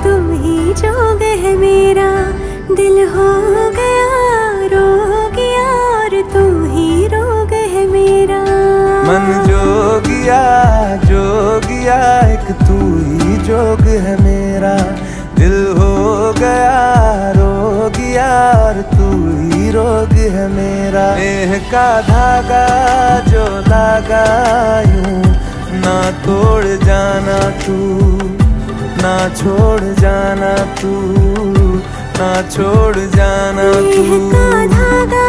तू ही जोग है मेरा, दिल हो गया रोगिया और तू ही रोग है मेरा। मन जोगिया जोगिया एक तू ही जोग है मेरा, दिल हो गया रोगिया और तू ही रोग है मेरा। नेह का धागा जो लागा यूं ना तोड़ जाना तू, ना छोड़ जाना तू, ना छोड़ जाना तू। नेह का धागा